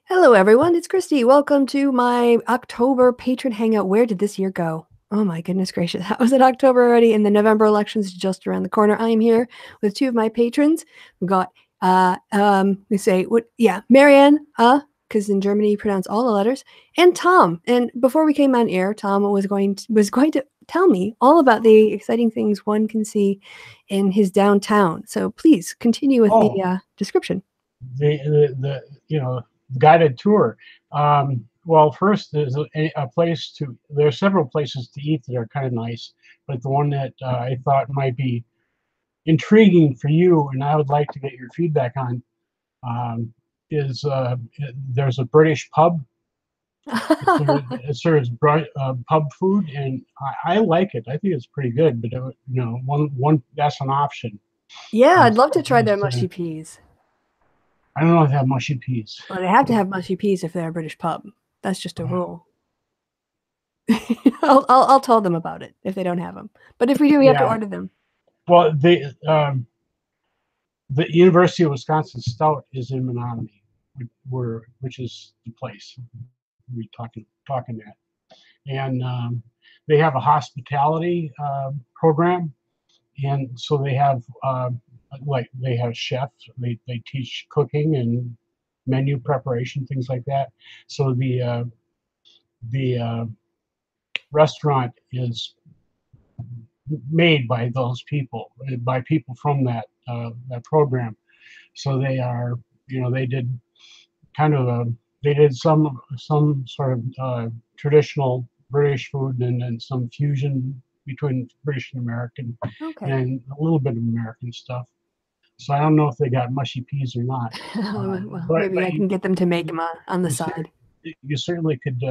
Hello, everyone. It's Kristi. Welcome to my October patron hangout. Where did this year go? Oh my goodness gracious. How was it October already? And the November elections just around the corner. I am here with two of my patrons. We've got Marianne, because in Germany you pronounce all the letters, and Tom. And before we came on air, Tom was going to tell me all about the exciting things one can see in his downtown. So please continue with the description. The guided tour. Well, first there's a place to. There are several places to eat that are kind of nice, but the one that I thought might be intriguing for you, and I would like to get your feedback on, is there's a British pub. It serves pub food, and I like it. I think it's pretty good, but one that's an option. Yeah, I'd love to try their mushy peas. I don't know if they have mushy peas. Well, they have to have mushy peas if they're a British pub. That's just a rule. I'll tell them about it if they don't have them. But if we do, we have to order them. Well, the University of Wisconsin Stout is in Menominee, which is the place we're talking at, and they have a hospitality program, and so they have they have chefs. They teach cooking and menu preparation, things like that. So the restaurant is made by those people, by people from that program. So they are, they did kind of they did some sort of traditional British food, and then some fusion between British and American, and a little bit of American stuff. So I don't know if they got mushy peas or not. Well, maybe I can get them to make them on the side. You certainly could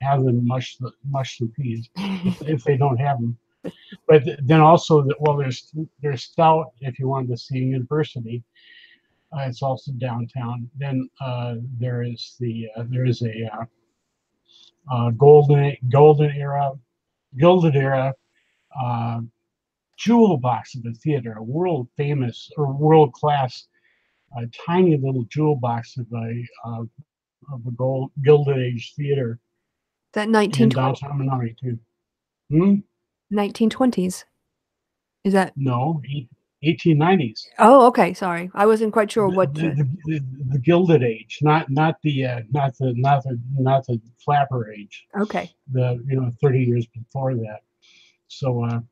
have them mush the peas if they don't have them. But then also, there's stout if you wanted to see a university. It's also downtown. Then there is a golden era, gilded era jewel box of a theater, a world famous or world class, tiny little jewel box of a gilded age theater. That 1920s. Downtown Menominee too. 1920s. Is that no 1890s? Oh, okay. Sorry, I wasn't quite sure what the Gilded Age, not the flapper age. Okay. 30 years before that. So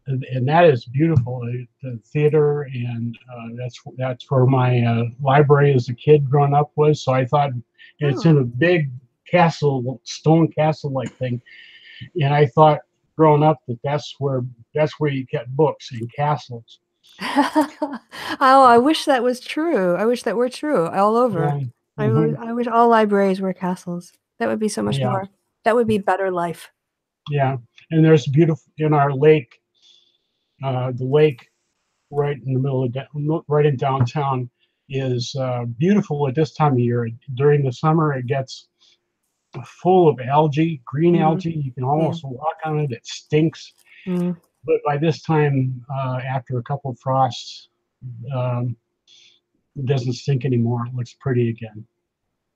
and that is beautiful. The theater, and that's where my library as a kid growing up was. So I thought it's in a big castle, stone castle like thing, and I thought growing up that's where you kept books in castles. Oh, I wish that was true. I wish that were true all over. Yeah. I wish all libraries were castles. That would be so much more. That would be better life. Yeah, and there's beautiful in our lake. The lake right in the middle of right in downtown is beautiful at this time of year. During the summer, it gets full of algae, green algae. You can almost walk on it. It stinks. But by this time, after a couple of frosts, it doesn't stink anymore. It looks pretty again.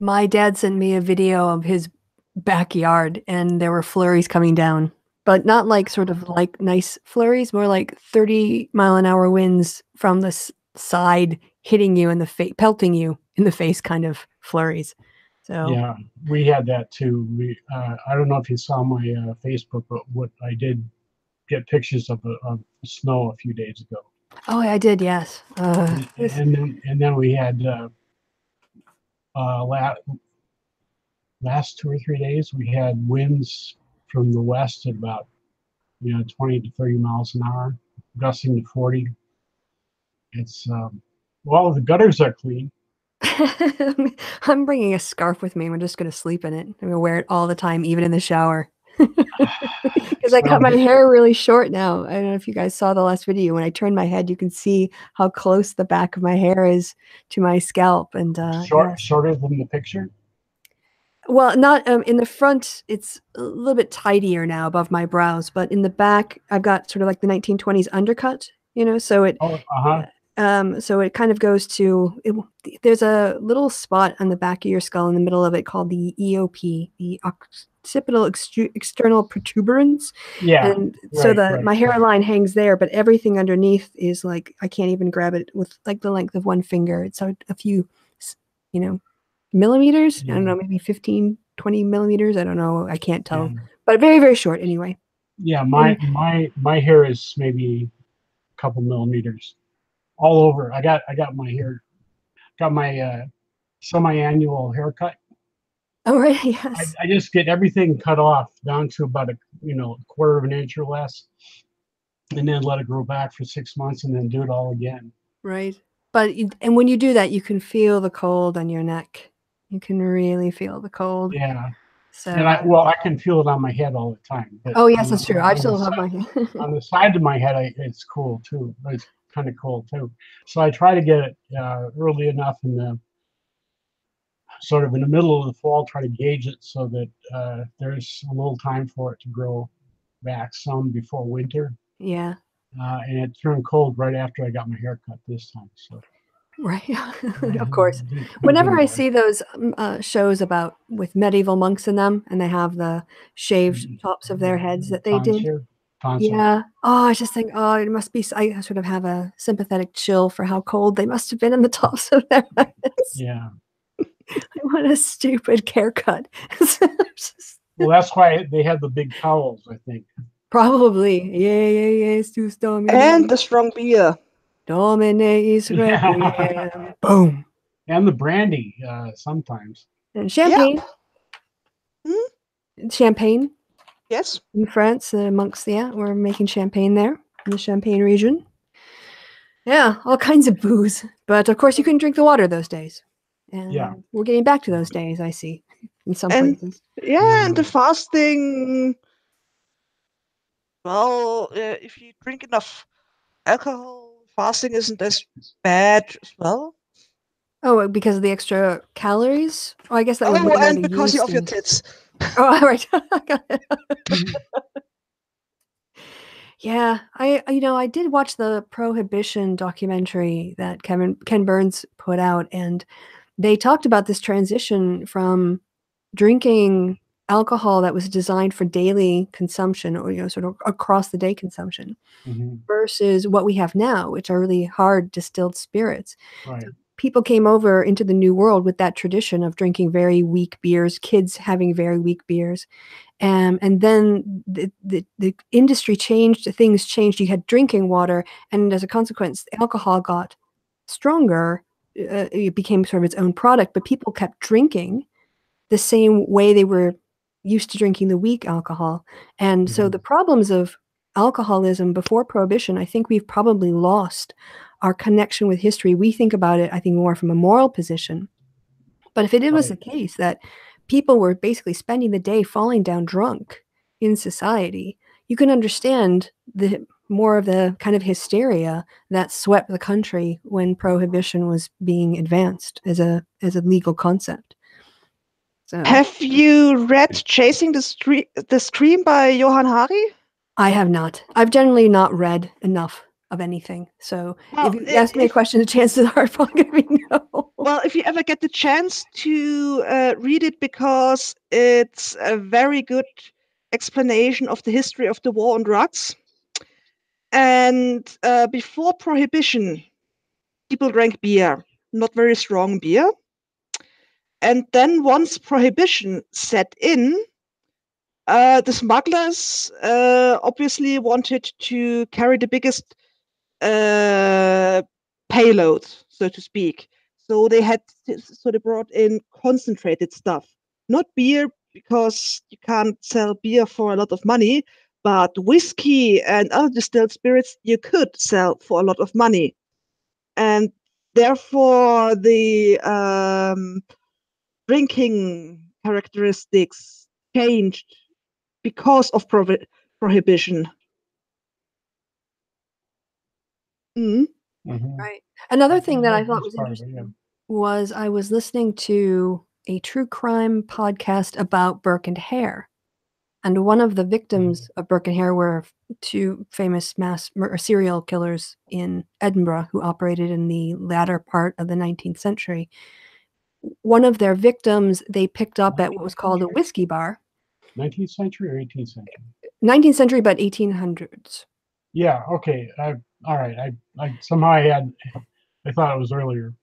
My dad sent me a video of his backyard, and there were flurries coming down, but not like sort of like nice flurries, more like 30-mile-an-hour winds from the side hitting you in the face, pelting you in the face kind of flurries. So yeah, we had that too. I don't know if you saw my Facebook, but what I did get pictures of snow a few days ago. Oh, I did, yes. And then we had last 2 or 3 days we had winds from the west at about 20 to 30 miles an hour, gusting to 40. It's the gutters are clean. I'm bringing a scarf with me. I'm just going to sleep in it. I'm going to wear it all the time, even in the shower. Because I cut my hair really short now. I don't know if you guys saw the last video. When I turn my head, you can see how close the back of my hair is to my scalp. And shorter than the picture? Well, not in the front. It's a little bit tidier now above my brows, but in the back, I've got sort of like the 1920s undercut. So it. So it kind of goes to there's a little spot on the back of your skull in the middle of it called the EOP, the occipital external protuberance. Yeah, And so right, right. my hairline hangs there, but everything underneath is like I can't even grab it with like the length of one finger. It's a few, millimeters. I don't know, maybe 15, 20 millimeters. I don't know. I can't tell, but very, very short anyway. Yeah, And my hair is maybe a couple millimeters all over. I got my hair, got my semi-annual haircut. oh, right, yes, I just get everything cut off down to about a quarter of an inch or less, and then let it grow back for 6 months, and then do it all again. right. But and when you do that, you can feel the cold on your neck. You can really feel the cold. Yeah, and So, I can feel it on my head all the time, but oh yes, that's true. I still have my on the side of my head, it's cool too. It's kind of cool too. So I try to get it early enough in the sort of in the middle of the fall, try to gauge it so that there's a little time for it to grow back some before winter. yeah. And it turned cold right after I got my hair cut this time. So Right. Of course. Whenever I didn't see those shows about with medieval monks in them and they have the shaved tops of their heads that they did. tonsure, tonsil. Yeah. Oh, I just think, oh, it must be, I sort of have a sympathetic chill for how cold they must have been in the tops of their heads. Yeah. What a stupid haircut. Well, that's why they have the big towels, I think. Probably. Yeah, yeah, yeah. Stu And the strong beer. Domine Yeah. Boom. And the brandy sometimes. And champagne. Yeah. Champagne. Yes. In France, the monks, we're making champagne there in the Champagne region. Yeah, all kinds of booze. But of course, you couldn't drink the water those days. And we're getting back to those days, I see, in some places. Yeah, and the fasting. Well, if you drink enough alcohol, fasting isn't as bad as well. Oh, because of the extra calories? Oh, I guess that would be and because of your tits. Oh, right. Yeah, I did watch the Prohibition documentary that Ken Burns put out, and they talked about this transition from drinking alcohol that was designed for daily consumption or sort of across the day consumption versus what we have now, which are really hard distilled spirits. Right. So people came over into the New World with that tradition of drinking very weak beers, kids having very weak beers. And then the industry changed, things changed. You had drinking water, and as a consequence, the alcohol got stronger. It became sort of its own product, but people kept drinking the same way they were used to drinking the weak alcohol. And so the problems of alcoholism before Prohibition, I think we've probably lost our connection with history. We think about it, I think, more from a moral position. But if it was the case that people were basically spending the day falling down drunk in society, you can understand more of the kind of hysteria that swept the country when Prohibition was being advanced as a legal concept. So, have you read Chasing the Scream by Johann Hari? I have not. I've generally not read enough of anything. So if you ask me a question, the chances are probably going to be no. Well, if you ever get the chance to read it, because it's a very good explanation of the history of the war on drugs. And before Prohibition, people drank beer, not very strong beer. And then once Prohibition set in, the smugglers obviously wanted to carry the biggest payload, so to speak. So they brought in concentrated stuff, not beer, because you can't sell beer for a lot of money, but whiskey and other distilled spirits you could sell for a lot of money. And therefore the drinking characteristics changed because of Prohibition. Right. Another thing that I thought was interesting was I was listening to a true crime podcast about Burke and Hare. And one of the victims of Burke and Hare were two famous serial killers in Edinburgh who operated in the latter part of the 19th century. One of their victims they picked up at what was called a whiskey bar. 19th century or 18th century? 19th century, but 1800s. Yeah. Okay. All right. I somehow I thought it was earlier.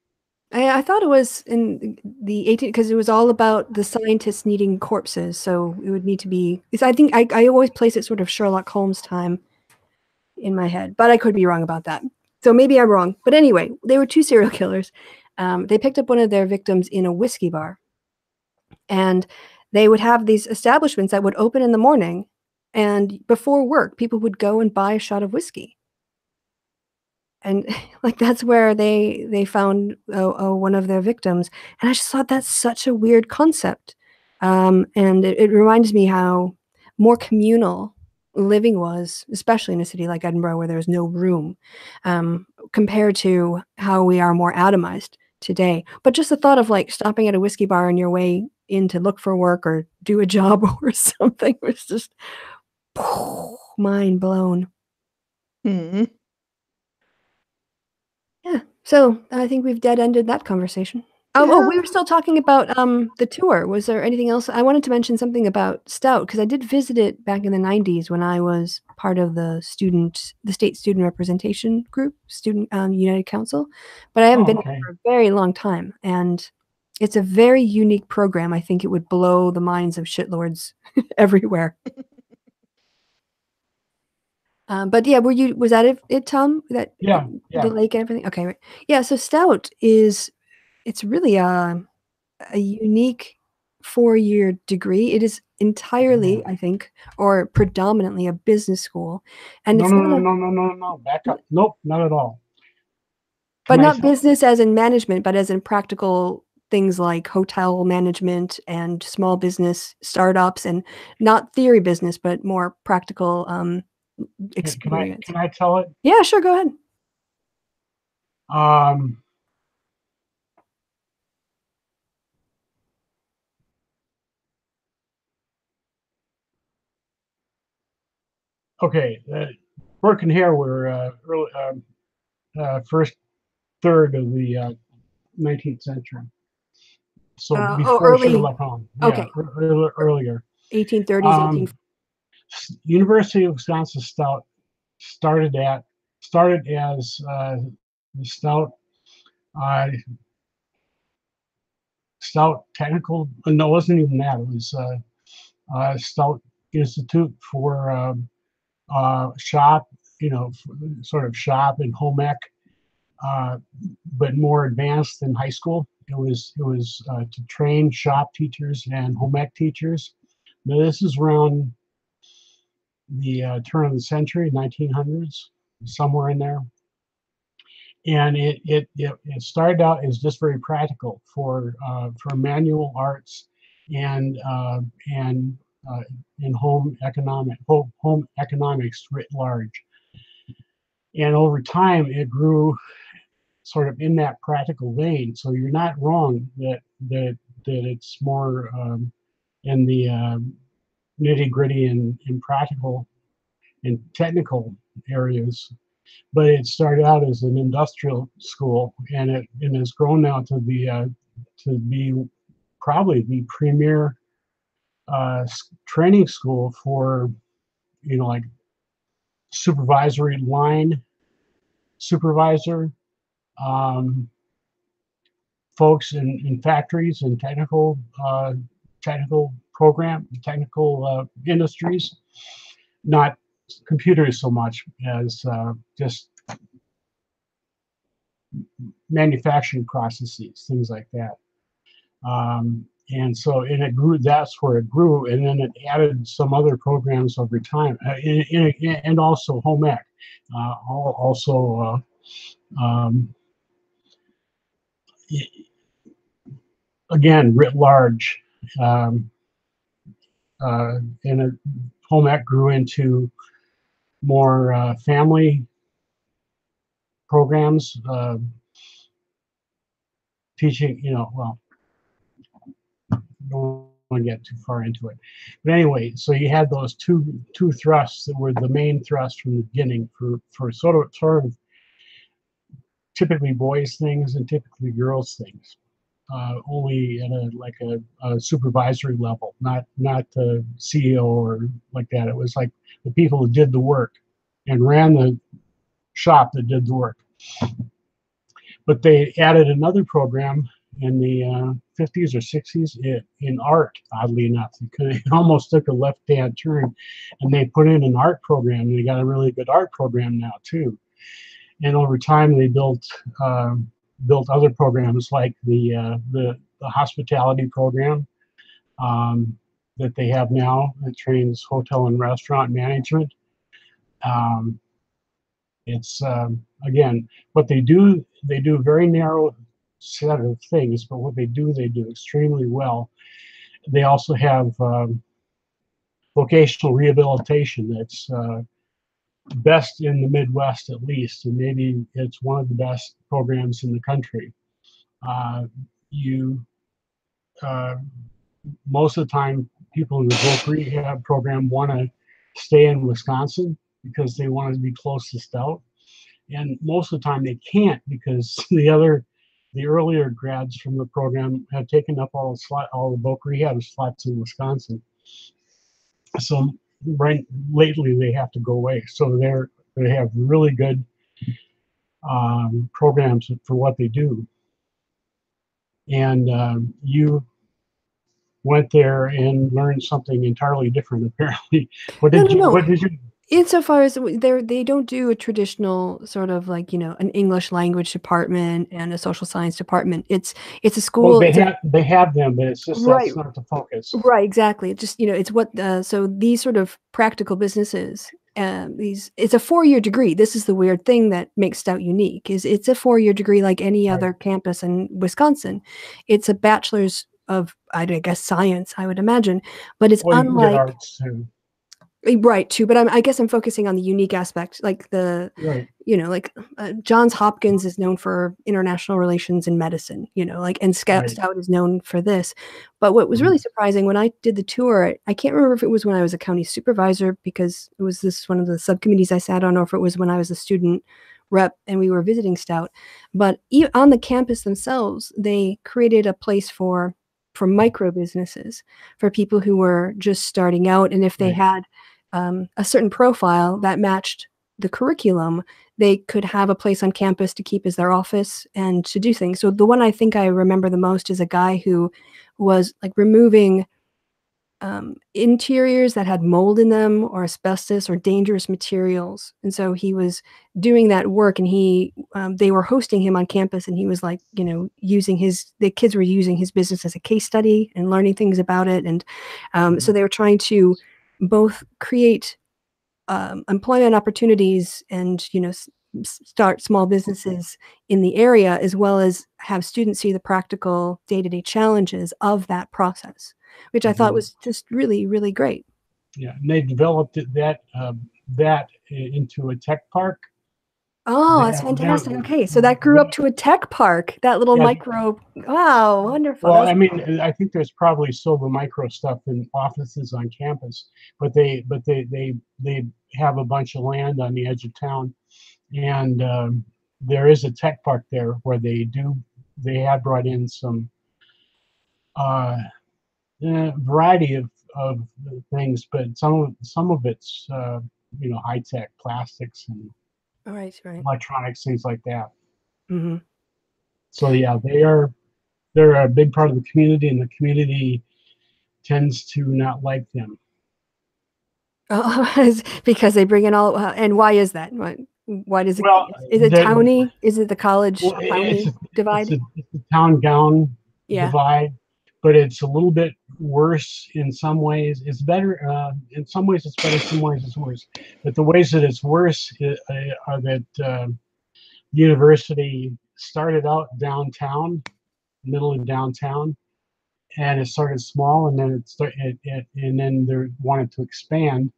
I thought it was in the 18th because it was all about the scientists needing corpses, so it would need to be. I think I always place it sort of Sherlock Holmes time in my head, but I could be wrong about that. So maybe I'm wrong. But anyway, they were two serial killers. They picked up one of their victims in a whiskey bar, and they would have these establishments that would open in the morning, and before work, people would go and buy a shot of whiskey. And like that's where they found one of their victims, and I just thought that's such a weird concept, and it reminds me how more communal living was, especially in a city like Edinburgh where there's no room, compared to how we are more atomized today. But just the thought of like stopping at a whiskey bar on your way in to look for work or do a job or something was just mind blown. Hmm. Yeah. So I think we've dead-ended that conversation. Oh, we were still talking about the tour. Was there anything else? I wanted to mention something about Stout because I did visit it back in the 90s when I was part of the state student representation group, Student United Council, but I haven't been there for a very long time, and it's a very unique program. I think it would blow the minds of shitlords everywhere. But yeah, was that it, Tom? That Yeah. the lake and everything? Okay, right. Yeah, so Stout it's really a unique 4-year degree. It is entirely, I think, or predominantly a business school. And No. Back up. Nope, not at all. But not business as in management, but as in practical things like hotel management and small business startups, and not theory business, but more practical experience. Can I tell it? Yeah, sure, go ahead. Okay, Burke and Hare were first third of the 19th century. So before she left home. Okay. Yeah, earlier. 1830s, University of Wisconsin Stout started as the Stout Technical. No, it wasn't even that. It was Stout Institute for shop, sort of shop and home ec, but more advanced than high school. It was to train shop teachers and home ec teachers. Now this is around the turn of the century, 1900s, somewhere in there. And it started out as just very practical for manual arts and in home economics writ large. And over time, it grew sort of in that practical vein. So you're not wrong that it's more in the nitty gritty and practical and technical areas. But it started out as an industrial school, and it has grown now to be probably the premier training school for like supervisory line supervisor, folks in factories and technical industries, not computers so much as just manufacturing processes, things like that. And so, and it grew. That's where it grew, and then it added some other programs over time, and also home ec, also. Again, writ large, and home ec grew into more family programs, teaching. Well, don't want to get too far into it. But anyway, so you had those two thrusts that were the main thrust from the beginning for sort of typically boys things and typically girls things. Only at a supervisory level, not the CEO or like that. It was like the people who did the work and ran the shop that did the work. But they added another program in the 50s or 60s in art, oddly enough. It almost took a left-hand turn, and they put in an art program, and they got a really good art program now, too. And over time, they built other programs like the hospitality program that they have now that trains hotel and restaurant management. It's again, what they do a very narrow set of things, but what they do extremely well. They also have vocational rehabilitation that's best in the Midwest, at least, and maybe it's one of the best programs in the country. You most of the time, people in the voc rehab program want to stay in Wisconsin because they want to be close to Stout, and most of the time they can't because the earlier grads from the program have taken up all the voc rehab slots in Wisconsin. So right lately they have to go away. So they have really good programs for what they do. And you went there and learned something entirely different, apparently. What did you? Insofar as they don't do a traditional sort of like, an English language department and a social science department. It's a school. Well, they have them, but it's just right, that's not the focus. Right, exactly. It just, it's what so these sort of practical businesses, it's a 4-year degree. This is the weird thing that makes Stout unique, is it's a 4-year degree like any other campus in Wisconsin. It's a bachelor's of, I guess, science, I would imagine, but it's unlike. You can get arts too. Right, too, but I guess I'm focusing on the unique aspect, like like Johns Hopkins is known for international relations and medicine, and Stout is known for this. But what was really surprising when I did the tour, I can't remember if it was when I was a county supervisor, because this was one of the subcommittees I sat on, or if it was when I was a student rep and we were visiting Stout. But on the campus themselves, they created a place for micro businesses, for people who were just starting out, and if they had a certain profile that matched the curriculum, they could have a place on campus to keep as their office and to do things. So the one I think I remember the most is a guy who was like removing interiors that had mold in them or asbestos or dangerous materials. And so he was doing that work, and they were hosting him on campus, and he was like, using the kids were using his business as a case study and learning things about it. And so they were trying to both create employment opportunities and, start small businesses in the area, as well as have students see the practical day-to-day challenges of that process, which I thought was just really, really great. Yeah, and they developed that into a tech park. Oh, that's fantastic. Okay, so that grew up to a tech park, that little micro. Wow, wonderful. Well, I mean, I think there's probably still the micro stuff in offices on campus, but they have a bunch of land on the edge of town, and there is a tech park there where they have brought in some variety of things, but some of it's high tech plastics and electronics, things like that. Mm-hmm. So yeah, they're a big part of the community, and the community tends to not like them. Oh, because they bring in all. And why is that? Why does it? Well, is it towny? Is it the college towny divide? It's a town gown divide, but it's a little bit worse in some ways. It's better in some ways. It's better. Some ways it's worse. But the ways that it's worse are that the university started out downtown, middle of downtown, and it started small, and then and then they wanted to expand.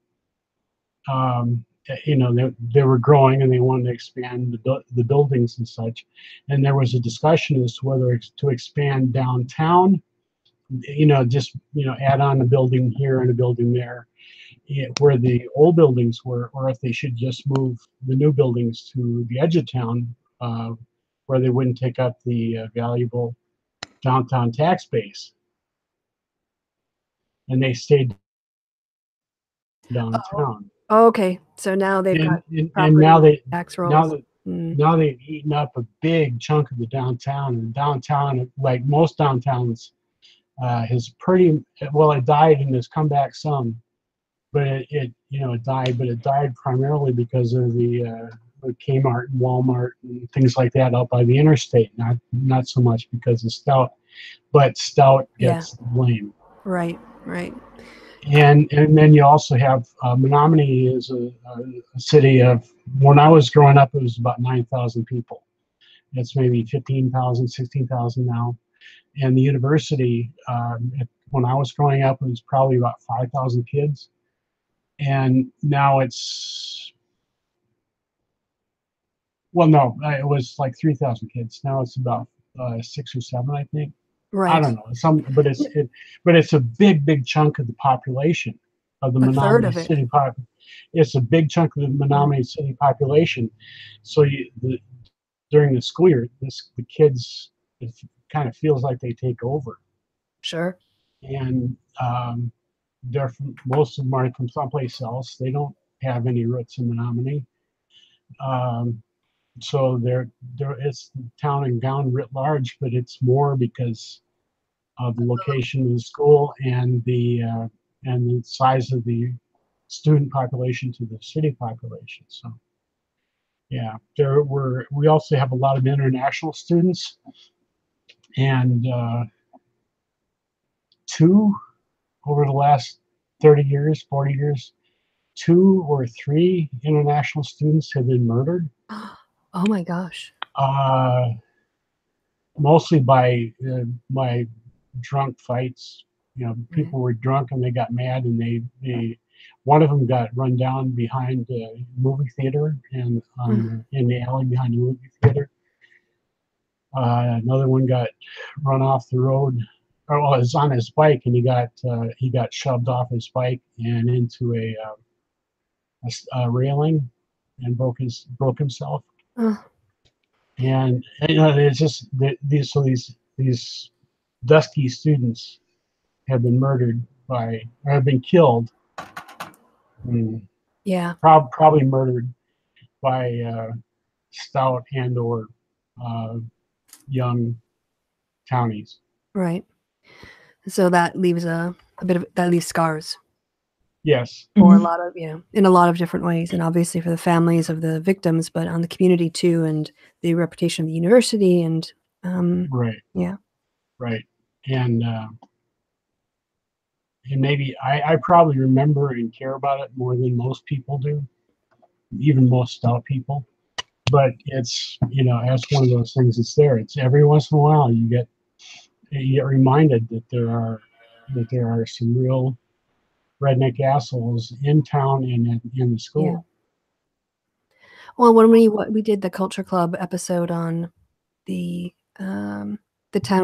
They were growing, and they wanted to expand the buildings and such. And there was a discussion as to whether to expand downtown just add on a building here and a building there, where the old buildings were, or if they should just move the new buildings to the edge of town, where they wouldn't take up the valuable downtown tax base, and they stayed Oh, downtown. okay. So now they've got And now property tax rolls. now they've eaten up a big chunk of the downtown. And downtown, like most downtowns, has pretty well. It died and has come back some, but it died. But it died primarily because of the Kmart and Walmart and things like that out by the interstate. Not so much because of Stout, but Stout gets the blame. Right, right. And then you also have Menominee is a city of, when I was growing up, it was about 9,000 people. It's maybe 15,000, 16,000 now. And the university, when I was growing up, it was probably about 5,000 kids. And now it's, well, no, it was like 3,000 kids. Now it's about 6 or 7, I think. Right. I don't know, but it's a big chunk of the population of the A third Menominee of it. City It's a big chunk of the Menominee City population. So during the school year, the kids, it kind of feels like they take over. Sure. And most of them are from someplace else. They don't have any roots in Menominee. So it's town and gown writ large, but it's more because of the location of the school and the size of the student population to the city population. So yeah, we also have a lot of international students, and two over the last 30 years, 40 years, 2 or 3 international students have been murdered. Oh my gosh. Mostly by drunk fights. People were drunk and they got mad, and they one of them got run down behind the movie theater and in the alley behind the movie theater. Another one got run off the road. Or, well, he was on his bike, and he got shoved off his bike and into a railing and broke himself. And it's just these dusky students have been murdered or have been killed. Yeah. Probably murdered by stout and or young townies. Right. So that leaves that leaves scars. Yes. For a lot of, in a lot of different ways, and obviously for the families of the victims, but on the community too, and the reputation of the university, and right. Yeah. Right. And maybe I probably remember and care about it more than most people do, even most stout people. But it's it's one of those things. It's there. It's every once in a while you get reminded that there are some real redneck assholes in town and in the school. Yeah. Well, when we did the Culture Club episode on the town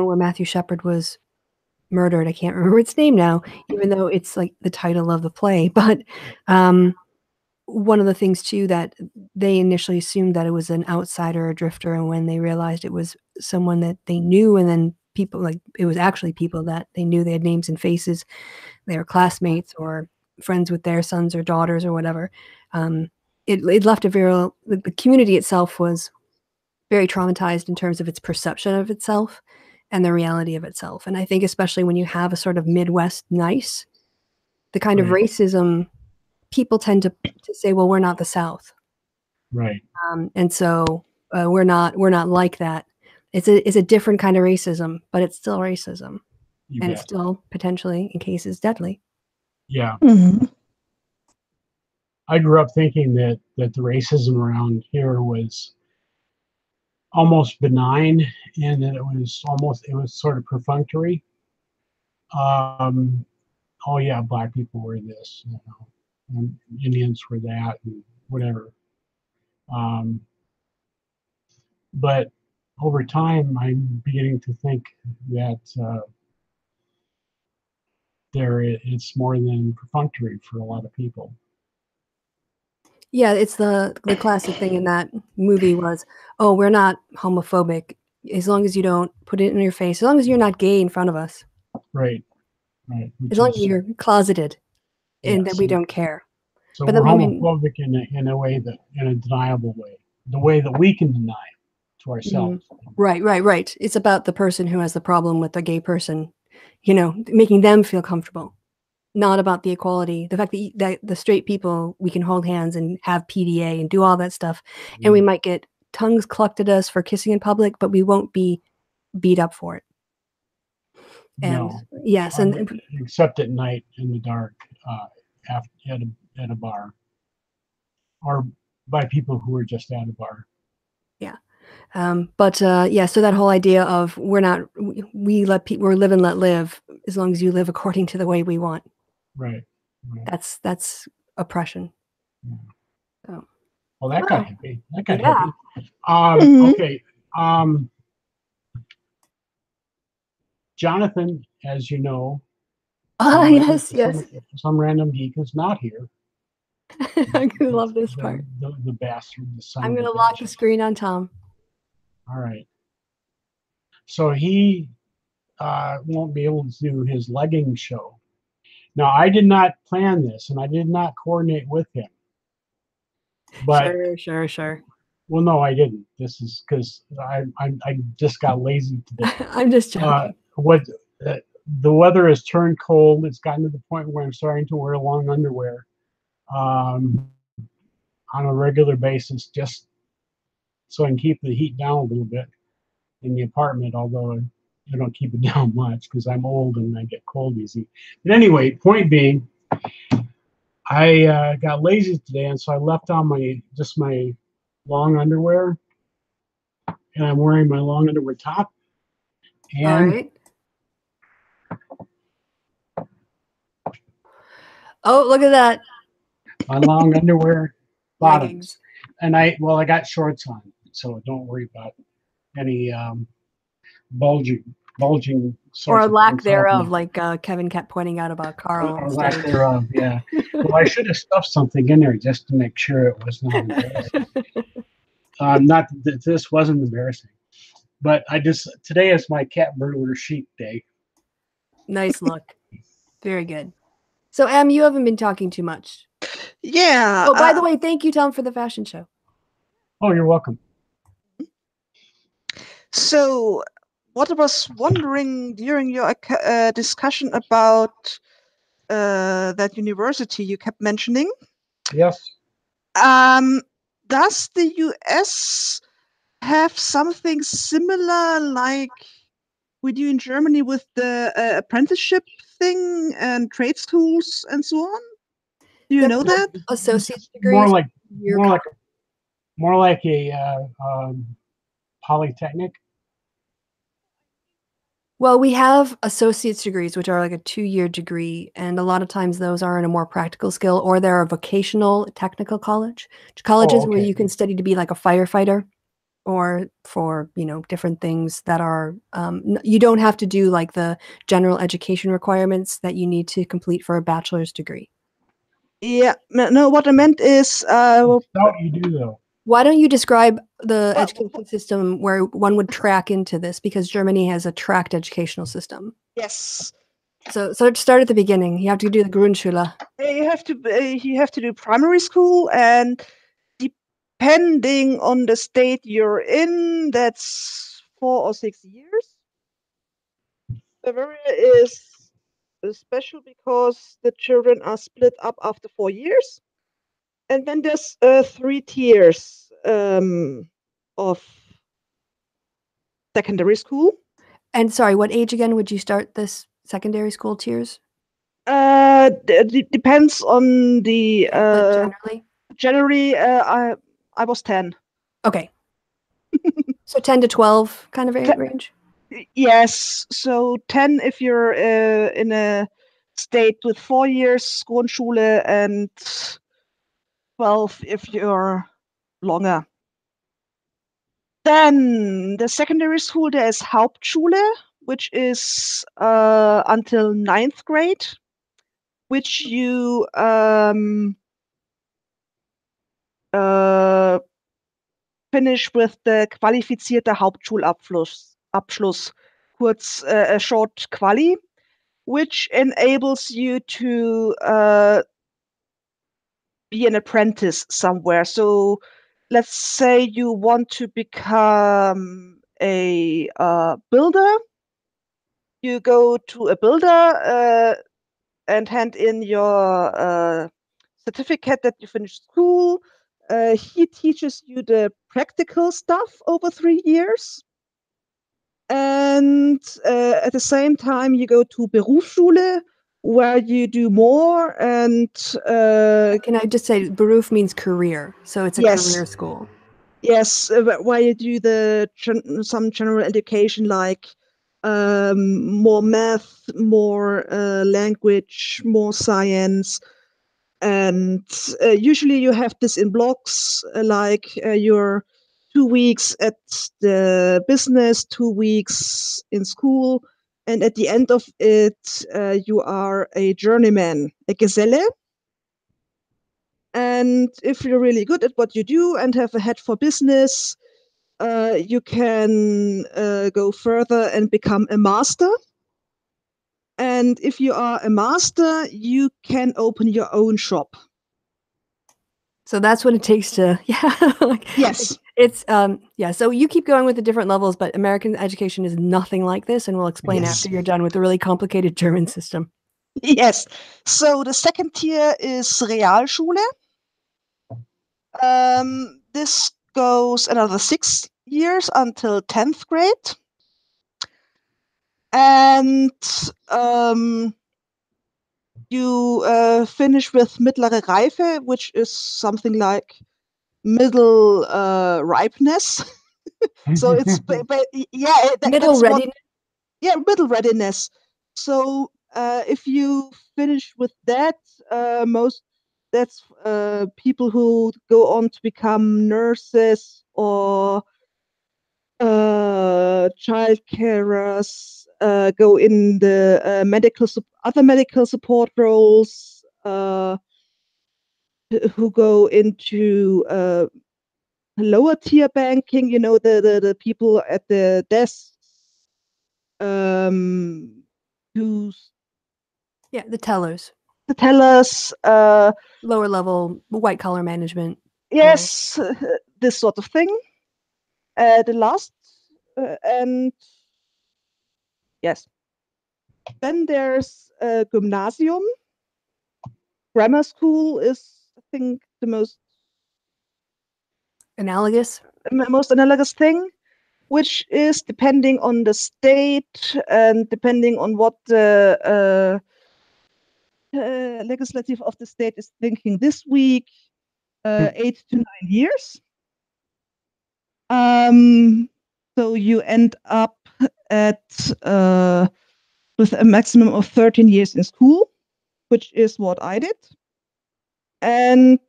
where Matthew Shepard was murdered, I can't remember its name now, even though it's like the title of the play. But one of the things too, that they initially assumed that it was an outsider or drifter, and when they realized it was someone that they knew, and then it was actually people that they knew, they had names and faces, they were classmates or friends with their sons or daughters or whatever. It left the community itself was very traumatized in terms of its perception of itself and the reality of itself. And I think especially when you have a sort of Midwest nice, the kind of racism, people tend to say, well, we're not the South. Right. And so we're not like that. It's a different kind of racism, but it's still racism. And it's still potentially, in cases, deadly. Yeah. I grew up thinking that the racism around here was almost benign, and that it was sort of perfunctory. Oh yeah, black people were this, and Indians were that, and whatever. But over time, I'm beginning to think that it's more than perfunctory for a lot of people. Yeah, it's the classic thing in that movie was, oh, we're not homophobic as long as you don't put it in your face, as long as you're not gay in front of us, Right. as long as you're closeted, and that yes. we don't care. So But we're then, I mean, homophobic in a way that, in a deniable way, the way that we can deny it to ourselves. right. It's about the person who has the problem with the gay person, making them feel comfortable, not about the equality. The fact that the straight people, we can hold hands and have PDA and do all that stuff, and we might get tongues clucked at us for kissing in public, but we won't be beat up for it. And No. yes, and Except at night in the dark, at a bar, or by people who are just at a bar. yeah. So that whole idea of we're live and let live, as long as you live according to the way we want. Right. That's oppression. Yeah. Oh. Well, that got heavy. Yeah. Okay. Jonathan, as you know, yes. some random geek is not here. I love this part. The bastard. I'm going to lock the screen on Tom. All right. So he won't be able to do his legging show. Now, I did not plan this, and I did not coordinate with him. But Sure. Well, no, I didn't. This is because I just got lazy today. I'm just joking. The weather has turned cold. It's gotten to the point where I'm starting to wear long underwear on a regular basis, just so I can keep the heat down a little bit in the apartment, although I don't keep it down much because I'm old and I get cold easy. But anyway, point being, I got lazy today, and so I left on my long underwear, and I'm wearing my long underwear top. And all right. Oh, look at that. My long underwear bottoms. Leggings. And I got shorts on, so don't worry about any bulging or lack thereof, like Kevin kept pointing out about Carl. Or lack thereof, yeah. Well, I should have stuffed something in there just to make sure it was not embarrassing. Not that this wasn't embarrassing, but today is my cat burglar sheep day. Nice look. Very good. So, Em, you haven't been talking too much. Yeah. Oh, by the way, thank you, Tom, for the fashion show. Oh, you're welcome. So, what I was wondering during your discussion about that university you kept mentioning. Yes. Does the US have something similar like we do in Germany with the apprenticeship thing and trade schools and so on? Do you know that? Associate's degrees? More like a polytechnic. Well, we have associate's degrees, which are like a 2-year degree, and a lot of times those are in a more practical skill, or they're a vocational technical colleges where you can study to be like a firefighter, or for different things that are you don't have to do like the general education requirements that you need to complete for a bachelor's degree. Yeah, no, what I meant is no, you do though. Why don't you describe the education system where one would track into this? Because Germany has a tracked educational system. Yes. So start at the beginning. You have to do the Grundschule. You have to do primary school, and depending on the state you're in, that's 4 or 6 years. Bavaria is special because the children are split up after 4 years. And then there's 3 tiers of secondary school. And sorry, what age again would you start this secondary school tiers? Depends on the generally. I was 10. Okay. So 10 to 12 kind of range? Yes. So 10 if you're in a state with 4 years Grundschule, and 12 if you're longer. Then the secondary school, there is Hauptschule, which is until 9th grade, which you finish with the qualifizierter Hauptschulabschluss, kurz a short quali, which enables you to be an apprentice somewhere. So let's say you want to become a builder. You go to a builder and hand in your certificate that you finished school. He teaches you the practical stuff over 3 years. And at the same time, you go to Berufsschule, where you do more. And Can I just say, Beruf means career, so it's a career school. Yes, where you do some general education, like more math, more language, more science. And usually you have this in blocks, like you're 2 weeks at the business, 2 weeks in school, and at the end of it, you are a journeyman, a Geselle. And if you're really good at what you do and have a head for business, you can go further and become a master. And if you are a master, you can open your own shop. So that's what it takes to, Yes. It's so you keep going with the different levels, but American education is nothing like this, and we'll explain after you're done with the really complicated German system. Yes. So the second tier is Realschule. This goes another 6 years until 10th grade. And you finish with Mittlere Reife, which is something like middle ripeness. So it's Middle readiness. Middle readiness. So if you finish with that, that's people who go on to become nurses or child carers, go in the other medical support roles, who go into lower tier banking, the people at the desks, who's the tellers. The tellers, lower level white collar management. Yes, this sort of thing. The last and yes. Then there's Gymnasium. Grammar school is, I think, the most analogous thing, which is depending on the state and depending on what the legislative of the state is thinking this week, 8 to 9 years. So you end up at with a maximum of 13 years in school, which is what I did. And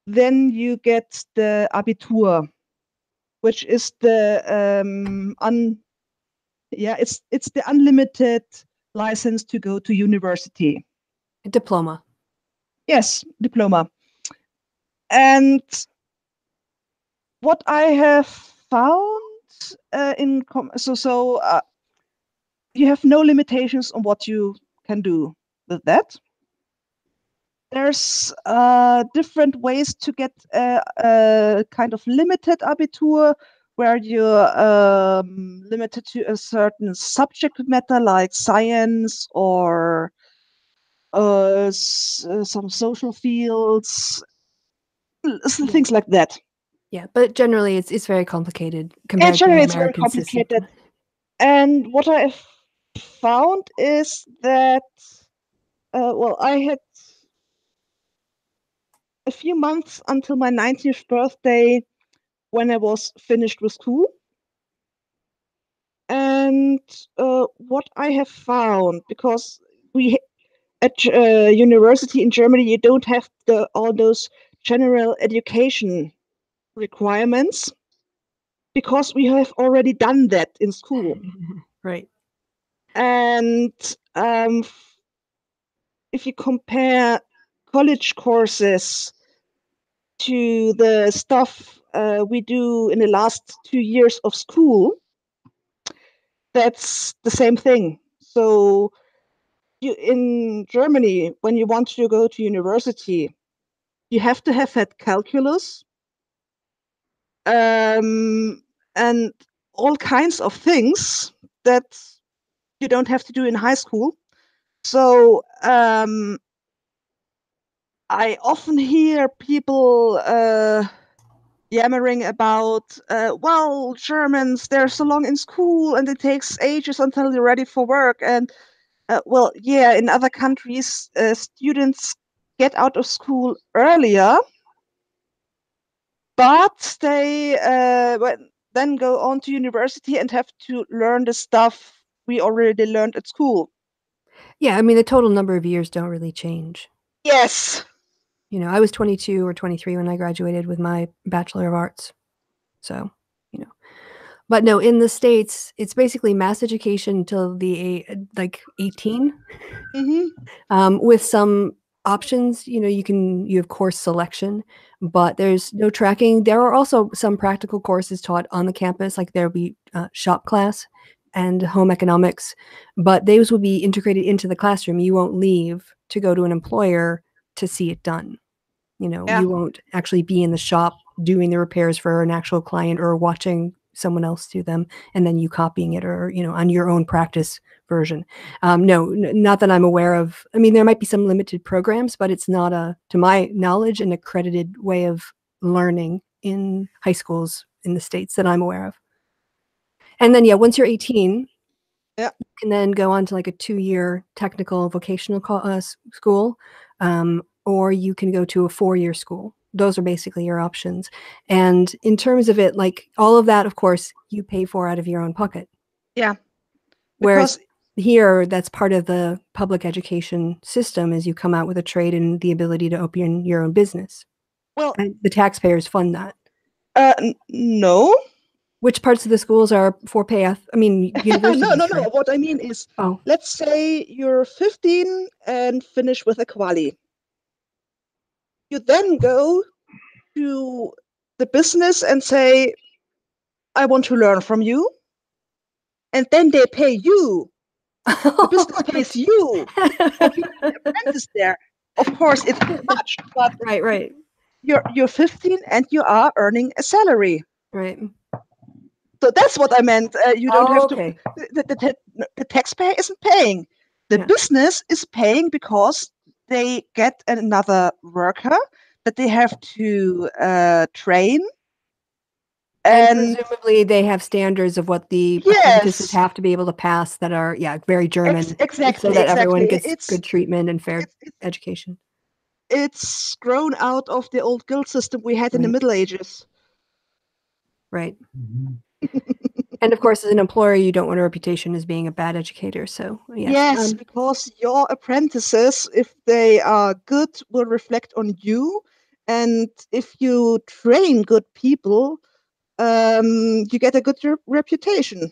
then you get the Abitur, which is the it's the unlimited license to go to university. A diploma. Yes, diploma. And what I have found you have no limitations on what you can do with that. There's different ways to get a kind of limited Abitur, where you're limited to a certain subject matter like science or some social fields, things like that. Yeah, but generally it's very complicated compared to the American very complicated. system. And what I've found is that, I had a few months until my 19th birthday when I was finished with school. And what I have found, because at university in Germany, you don't have all those general education requirements, because we have already done that in school. Right. And if you compare college courses to the stuff we do in the last 2 years of school, that's the same thing. So in Germany, when you want to go to university, you have to have had calculus and all kinds of things that you don't have to do in high school. So I often hear people yammering about, well, Germans, they're so long in school and it takes ages until they're ready for work. And well, yeah, in other countries, students get out of school earlier, but they then go on to university and have to learn the stuff we already learned at school. Yeah, I mean, the total number of years don't really change. Yes. You know, I was 22 or 23 when I graduated with my Bachelor of Arts. So, you know. But no, in the States, it's basically mass education till the like 18, with some options. You know, you have course selection, but there's no tracking. There are also some practical courses taught on the campus, like there'll be shop class and home economics, but those will be integrated into the classroom. You won't leave to go to an employer to see it done. You know, Yeah. you won't actually be in the shop doing the repairs for an actual client or watching someone else do them and then you copying it or, you know, on your own practice version. No, not that I'm aware of. I mean, there might be some limited programs, but it's not to my knowledge, an accredited way of learning in high schools in the States that I'm aware of. And then, yeah, once you're 18, Yeah. you can then go on to like a 2-year technical vocational school, or you can go to a 4-year school. Those are basically your options. And in terms of it, like all of that, of course, you pay for out of your own pocket. Yeah. Whereas here, that's part of the public education system is you come out with a trade and the ability to open your own business. Well, and the taxpayers fund that. No. Which parts of the schools are for pay? I mean, universities. No. Right? What I mean is, let's say you're 15 and finish with a quali. You then go to the business and say, I want to learn from you. And then they pay you. The business pays you for being an apprentice there. Of course, it's too much, but right. You're 15 and you are earning a salary. Right. So that's what I meant. You don't have okay. to. The taxpayer isn't paying. The business is paying because they get another worker that they have to train. And presumably they have standards of what the apprentices have to be able to pass that are, very German. Exactly. So that everyone gets good treatment and fair education. It's grown out of the old guild system we had in the Middle Ages. Right. And of course, as an employer, you don't want a reputation as being a bad educator. So yes, because your apprentices, if they are good, will reflect on you. And if you train good people, you get a good reputation.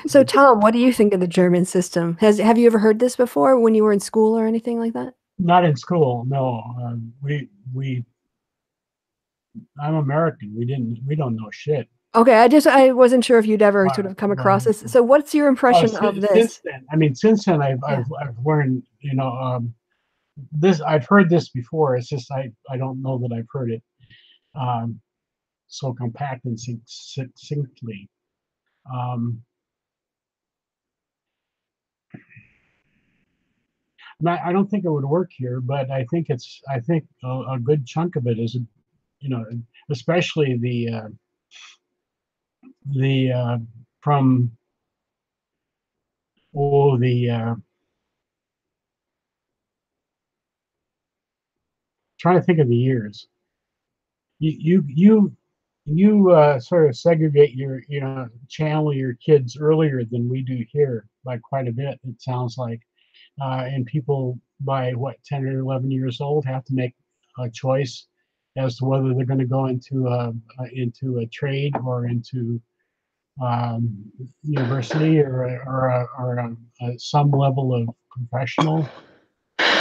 So, Tom, what do you think of the German system? Have you ever heard this before when you were in school or anything like that? Not in school, no. I'm American. We don't know shit. Okay, I wasn't sure if you'd ever sort of come across this. So, what's your impression of this? Since then, I've learned, this. I've heard this before. It's just I don't know that I've heard it so compact and succinctly. I don't think it would work here, but I think a good chunk of it is, especially from trying to think of the years. You sort of segregate channel your kids earlier than we do here by quite a bit. It sounds like, and people by 10 or 11 years old have to make a choice as to whether they're going to go into a trade or into university or some level of professional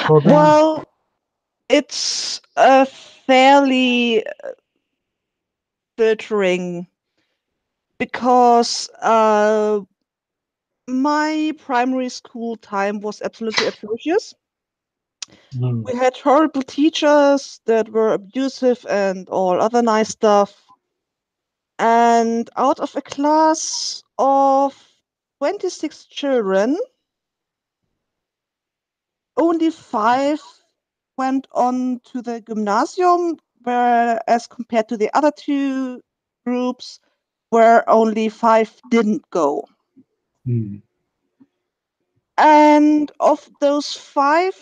program? Well, it's a fairly filtering because my primary school time was absolutely atrocious. Mm. We had horrible teachers that were abusive and all other nice stuff. And out of a class of 26 children, only 5 went on to the gymnasium, whereas compared to the other 2 groups, where only 5 didn't go. Mm. And of those 5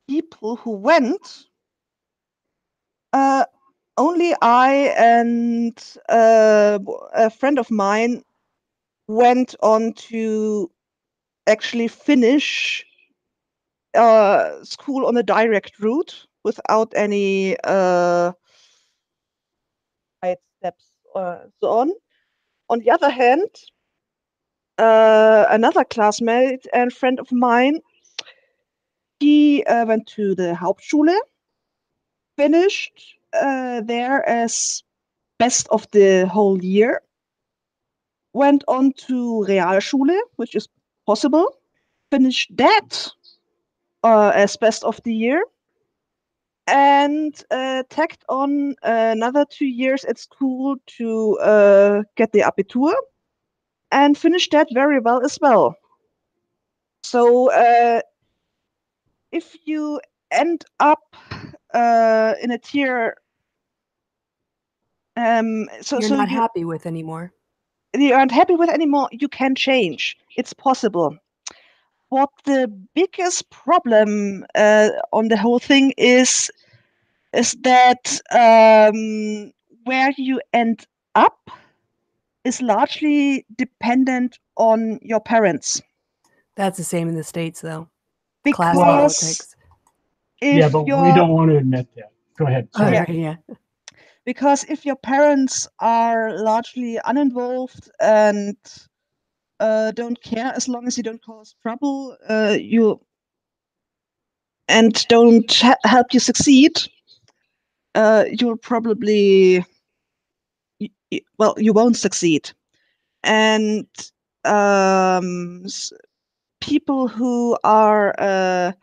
people who went, only I and a friend of mine went on to actually finish school on a direct route without any side steps so on. On the other hand, another classmate and friend of mine, he went to the Hauptschule, finished there as best of the whole year, went on to Realschule, which is possible, finished that as best of the year, and tacked on another 2 years at school to get the Abitur, and finished that very well as well. So if you end up in a tier, You're not happy with anymore. You aren't happy with anymore, you can change. It's possible. What the biggest problem on the whole thing is that where you end up is largely dependent on your parents. That's the same in the States, though. Class Because politics. Yeah, but we don't want to admit that. Go ahead. Sorry. Yeah. Because if your parents are largely uninvolved and don't care as long as you don't cause trouble, and don't help you succeed, you'll probably you won't succeed. And people who are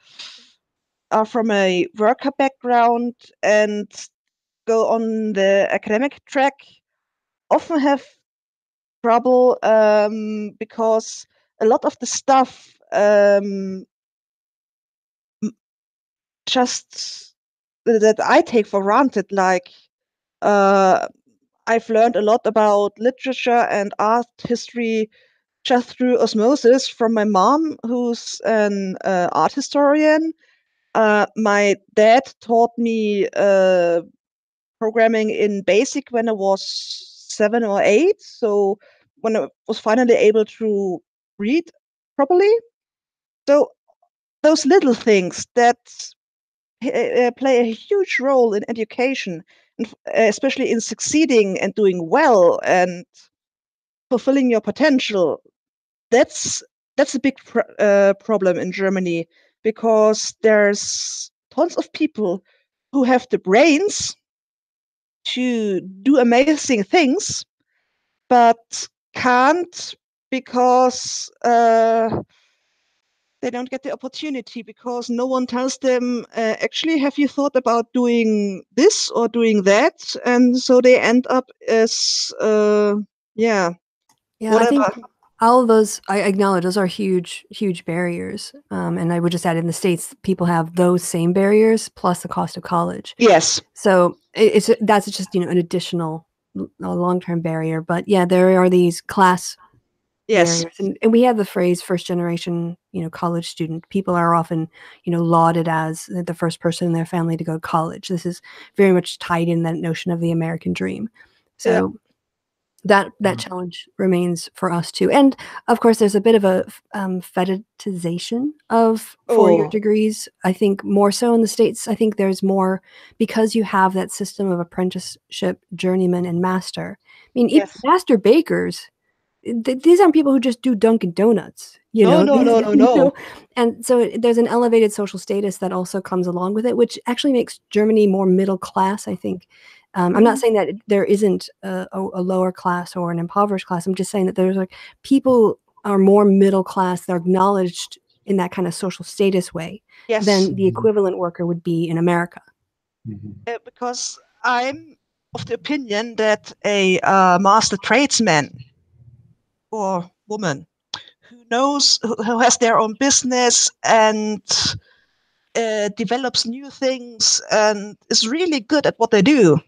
from a worker background and go on the academic track often have trouble because a lot of the stuff just that I take for granted, like I've learned a lot about literature and art history just through osmosis from my mom, who's an art historian. My dad taught me programming in BASIC when I was 7 or 8. So when I was finally able to read properly. So those little things that play a huge role in education, and especially in succeeding and doing well and fulfilling your potential. That's a big problem in Germany, because there's tons of people who have the brains to do amazing things, but can't because they don't get the opportunity, because no one tells them, actually, have you thought about doing this or doing that? And so they end up as, Yeah, whatever. I think all of those, I acknowledge those are huge, huge barriers. And I would just add, in the States, people have those same barriers plus the cost of college. Yes. So that's just, an additional long-term barrier. But yeah, there are these class Yes. barriers. And we have the phrase first generation, college student. People are often, lauded as the first person in their family to go to college. This is very much tied in that notion of the American dream. So that challenge remains for us too. And of course, there's a bit of a fetishization of four-year degrees. I think more so in the States. I think there's more because you have that system of apprenticeship, journeyman, and master. I mean, Yes. master bakers, these aren't people who just do Dunkin' Donuts. You know? No. And so there's an elevated social status that also comes along with it, which actually makes Germany more middle class, I think. I'm not saying that there isn't a lower class or an impoverished class. I'm just saying that there's like people are more middle class. They're acknowledged in that kind of social status way than the equivalent worker would be in America. Because I'm of the opinion that a master tradesman or woman who has their own business and develops new things and is really good at what they do,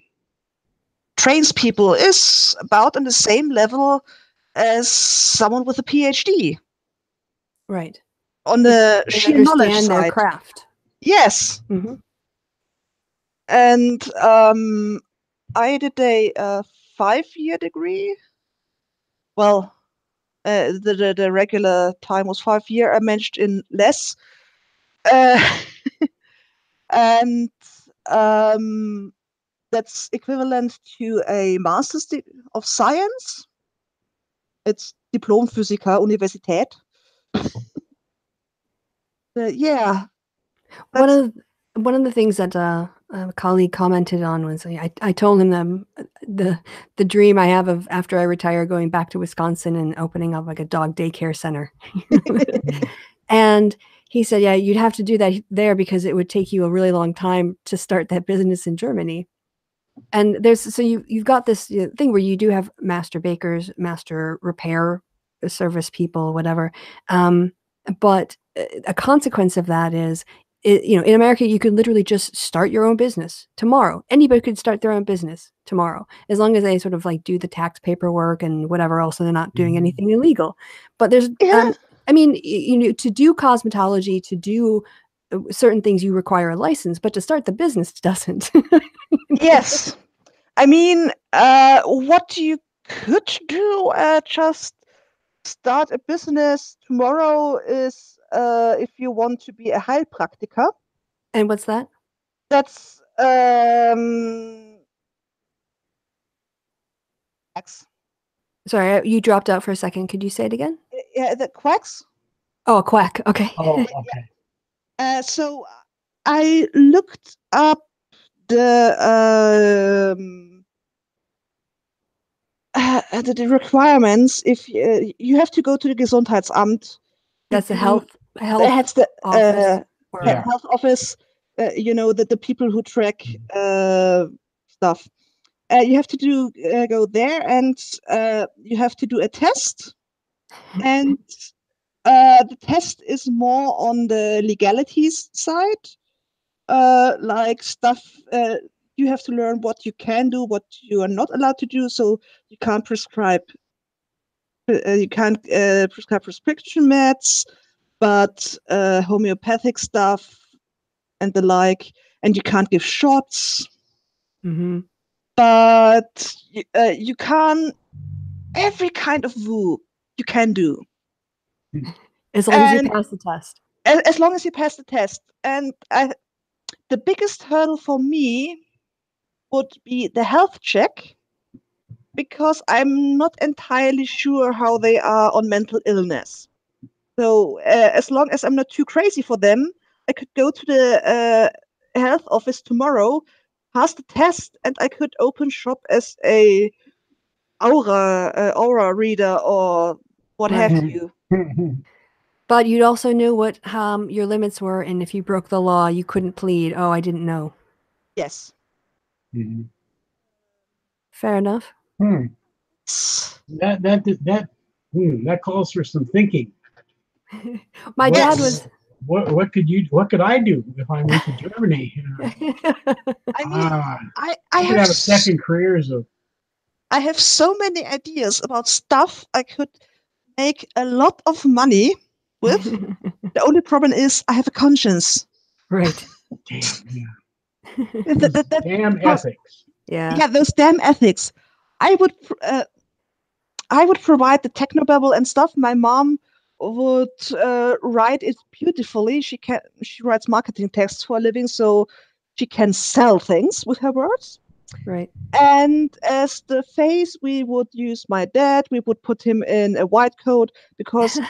trains people, is about on the same level as someone with a PhD. Right. On the they sheer knowledge understand side. their craft. Yes. Mm-hmm. And I did a 5-year degree. Well, the regular time was 5 years. I managed in less. And that's equivalent to a Master's of Science. It's Diplom-Physiker Universität. Yeah. One of the things that a colleague commented on was I told him the dream I have of after I retire going back to Wisconsin and opening up like a dog daycare center. And he said, yeah, you'd have to do that there because it would take you a really long time to start that business in Germany. And you've got this thing where you do have master bakers, master repair service people, whatever. But a consequence of that is, in America, you could literally just start your own business tomorrow. Anybody could start their own business tomorrow, as long as they sort of like do the tax paperwork and whatever else, and they're not doing anything illegal. But there's, I mean, to do cosmetology, to do certain things, you require a license, but to start the business doesn't. Yes. I mean, what you could do, just start a business tomorrow is if you want to be a Heilpraktiker. And what's that? That's quacks. Sorry, you dropped out for a second. Could you say it again? Yeah, the quacks. Oh, a quack. Okay. Oh, okay. So I looked up the requirements. If you have to go to the Gesundheitsamt. That's the health That's the office. health office. The people who track stuff. You have to go there, and you have to do a test. And the test is more on the legalities side, like stuff. You have to learn what you can do, what you are not allowed to do. So you can't prescribe. You can't prescribe prescription meds, but homeopathic stuff and the like, and you can't give shots. Mm-hmm. But you can every kind of woo you can do. As long as you pass the test. As long as you pass the test. And the biggest hurdle for me would be the health check, because I'm not entirely sure how they are on mental illness. So as long as I'm not too crazy for them, I could go to the health office tomorrow, pass the test, and I could open shop as a aura reader or what have you. But you'd also know what your limits were, and if you broke the law, you couldn't plead. Oh, I didn't know. Yes. Mm-hmm. Fair enough. That calls for some thinking. My dad was. What could I do if I went to Germany? I mean, I could have a second careers of. I have so many ideas about stuff I could make a lot of money with. The only problem is I have a conscience. Right. Damn, damn ethics. Yeah. Yeah, those damn ethics. I would I would provide the technobabble and stuff. My mom would write it beautifully. She writes marketing texts for a living, so she can sell things with her words. Right. And as the face, we would use my dad. We would put him in a white coat because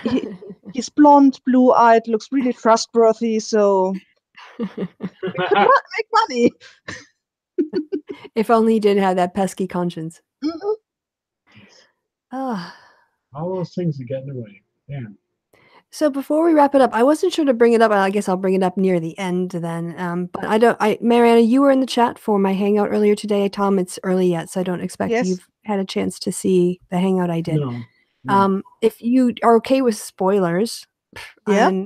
he's blonde, blue-eyed, looks really trustworthy. So we could make money. If only he didn't have that pesky conscience. Mhm. Ah. All those things that get in the way. Yeah. So before we wrap it up, I wasn't sure to bring it up. I guess I'll bring it up near the end then. But Mariana, you were in the chat for my Hangout earlier today. Tom, it's early yet, so I don't expect Yes. you've had a chance to see the Hangout I did. No. If you are okay with spoilers, Yeah.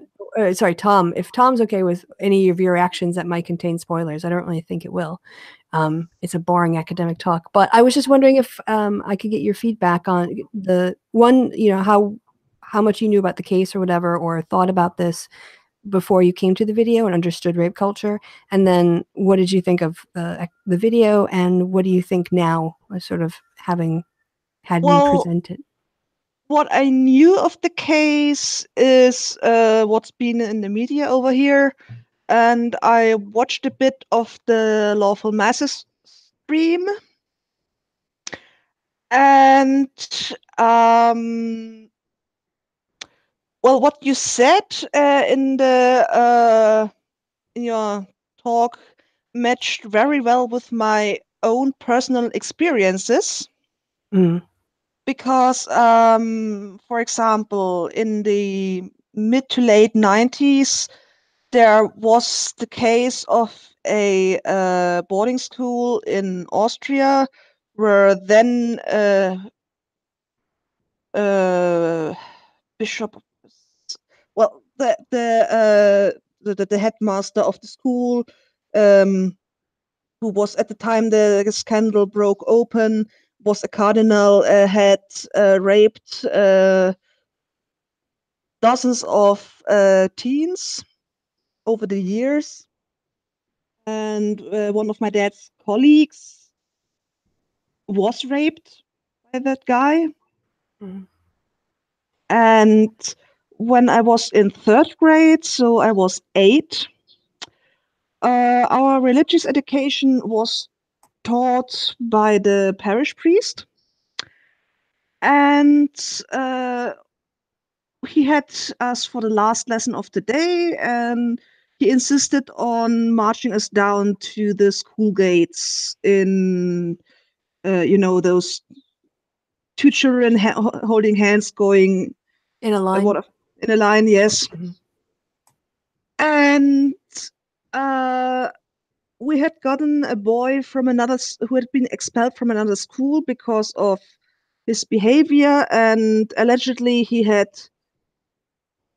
sorry, Tom, if Tom's okay with any of your reactions that might contain spoilers, I don't really think it will. It's a boring academic talk, but I was just wondering if I could get your feedback on the one, how much you knew about the case or whatever, or thought about this before you came to the video and understood rape culture. And then what did you think of the video, and what do you think now, sort of having had me present it? What I knew of the case is what's been in the media over here. And I watched a bit of the Lawful Masses stream. And well, what you said in your talk matched very well with my own personal experiences. Because, for example, in the mid to late 90s, there was the case of a boarding school in Austria where then bishop, well, the headmaster of the school, who was at the time the scandal broke open, was a cardinal, had raped dozens of teens over the years. And one of my dad's colleagues was raped by that guy. And when I was in 3rd grade, so I was 8, our religious education was taught by the parish priest. And he had us for the last lesson of the day, and he insisted on marching us down to the school gates in, those 2 children holding hands going in a line. In a line, yes. And we had gotten a boy from who had been expelled from another school because of his behavior, and allegedly he had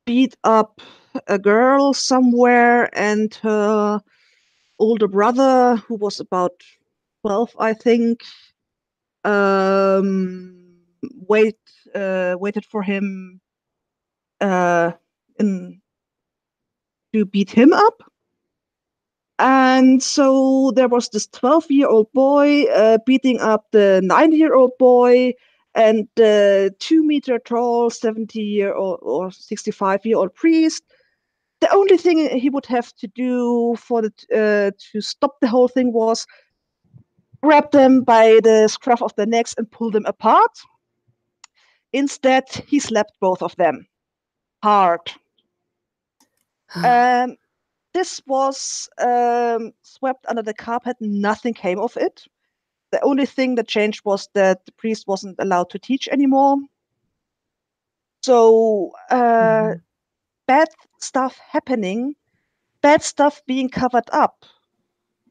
beat up a girl somewhere, and her older brother, who was about 12, I think, waited for him to beat him up. And so there was this 12-year-old boy beating up the 90-year-old boy, and the 2-meter tall 70-year-old or 65-year-old priest. The only thing he would have to do to stop the whole thing was grab them by the scruff of their necks and pull them apart. Instead, he slapped both of them hard. This was swept under the carpet. Nothing came of it. The only thing that changed was that the priest wasn't allowed to teach anymore. So bad stuff happening, bad stuff being covered up.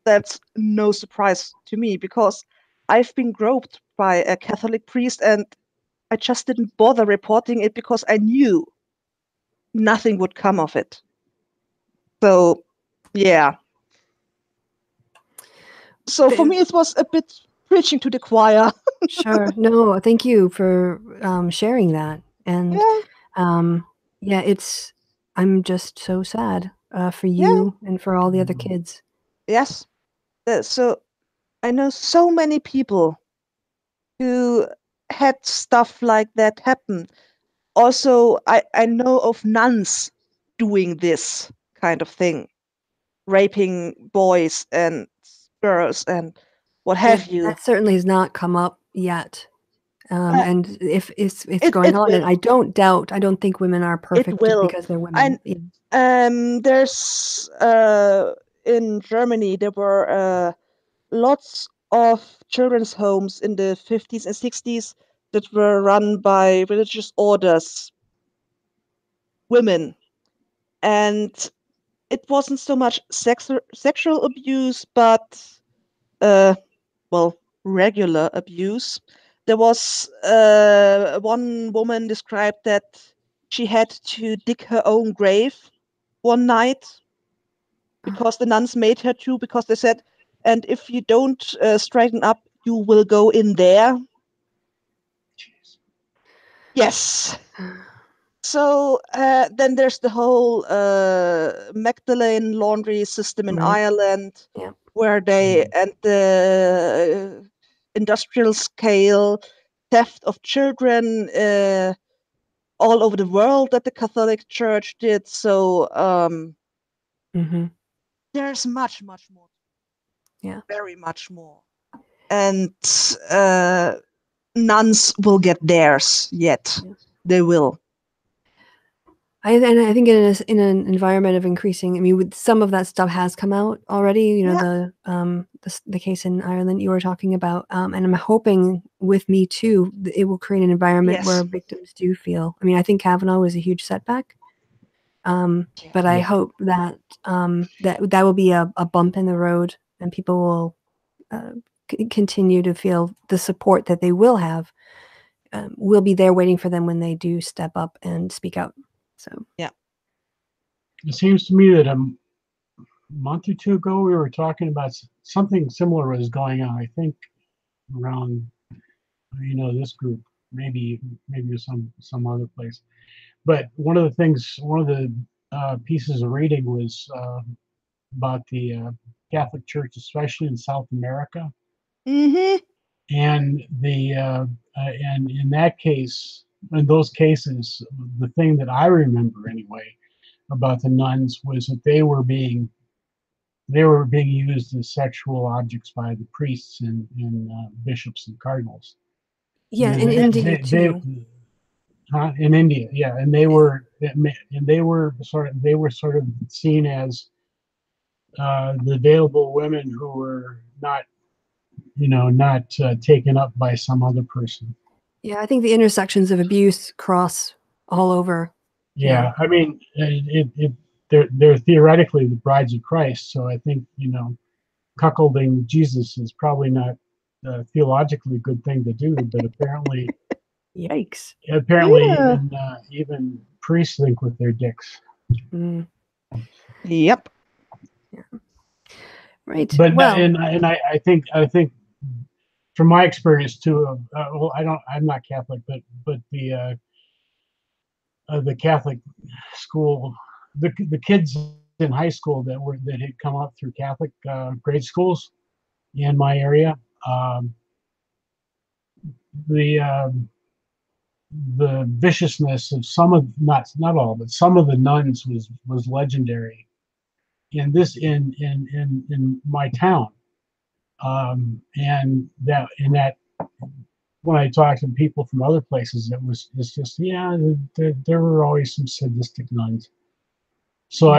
That's no surprise to me, because I've been groped by a Catholic priest, and I just didn't bother reporting it because I knew nothing would come of it. So, yeah. So for me, it was a bit preaching to the choir. Sure. No, thank you for sharing that. And I'm just so sad for you and for all the other kids. Yes. So I know so many people who had stuff like that happen. Also, I know of nuns doing this kind of thing, raping boys and girls and what have you. That certainly has not come up yet. Uh, And if it's it going on, and will. I don't think women are perfect just will. because they're women. There's in Germany there were lots of children's homes in the 50s and 60s that were run by religious orders, women, and it wasn't so much sexual abuse, but well, regular abuse. There was one woman described that she had to dig her own grave one night because the nuns made her to, because they said, and if you don't straighten up, you will go in there. Jeez. Yes. So then there's the whole Magdalene laundry system in Right. Ireland, Yeah. where they, and the industrial scale theft of children all over the world that the Catholic Church did. So Mhm. there's much, much more. Yeah. Very much more. And nuns will get theirs yet. Yeah. They will. And I think in an environment of increasing, I mean, with some of that stuff has come out already. You know, the case in Ireland you were talking about, and I'm hoping with Me Too, it will create an environment where victims do feel. I mean, I think Kavanaugh was a huge setback, but I hope that that will be a bump in the road, and people will continue to feel the support that they will have. Will be there waiting for them when they do step up and speak out. So yeah. It seems to me that a month or two ago we were talking about something similar was going on. I think around this group, maybe some other place. But one of the pieces of reading was about the Catholic Church, especially in South America, Mm-hmm. and and in those cases, the thing that I remember anyway about the nuns was that they were being used as sexual objects by the priests and bishops and cardinals. yeah, in And India too. in India, yeah, and they were sort of seen as the available women who were not taken up by some other person. Yeah, I think the intersections of abuse cross all over. Yeah, I mean, they're theoretically the brides of Christ, so I think cuckolding Jesus is probably not theologically a good thing to do, but apparently Yikes. Yeah. even priests think with their dicks. Mm, Yep. yeah. Right. But Well, I think from my experience too, well, I'm not Catholic, but the Catholic school, the kids in high school that had come up through Catholic grade schools in my area, um, the the viciousness of some of not all, but some of the nuns was legendary. In my town, and that when I talked to people from other places, it's just there were always some sadistic nuns. So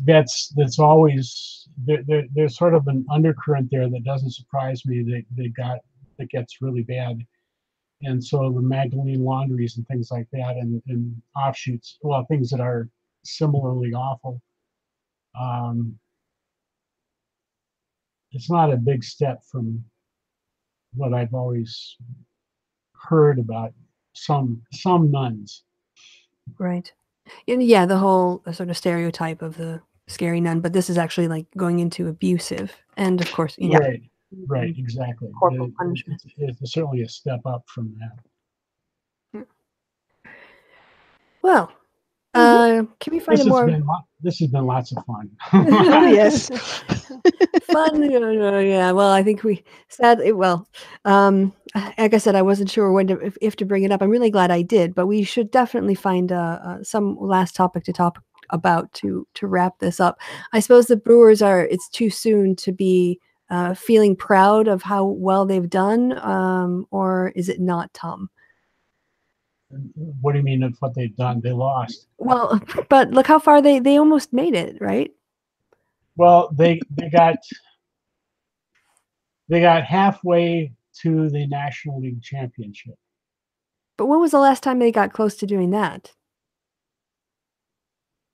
that's always there's sort of an undercurrent there that doesn't surprise me that gets really bad. And so the Magdalene laundries and things like that, and offshoots, well, things that are similarly awful. Um, it's not a big step from what I've always heard about some nuns. right. And yeah, the whole sort of stereotype of the scary nun, but this is actually like going into abusive, and of course, Right, exactly. corporal punishment. It's certainly a step up from that. Well, Mm-hmm. can we find a more? This has been lots of fun. Oh yes. fun. Yeah. Well, I think we sadly, well, like I said, I wasn't sure when to, if to bring it up. I'm really glad I did, but we should definitely find some last topic to talk about to wrap this up. I suppose the Brewers it's too soon to be feeling proud of how well they've done, or is it not, Tom? What do you mean of what they've done? They lost. Well, but look how far they almost made it, right? Well, they got halfway to the National League Championship. But when was the last time they got close to doing that?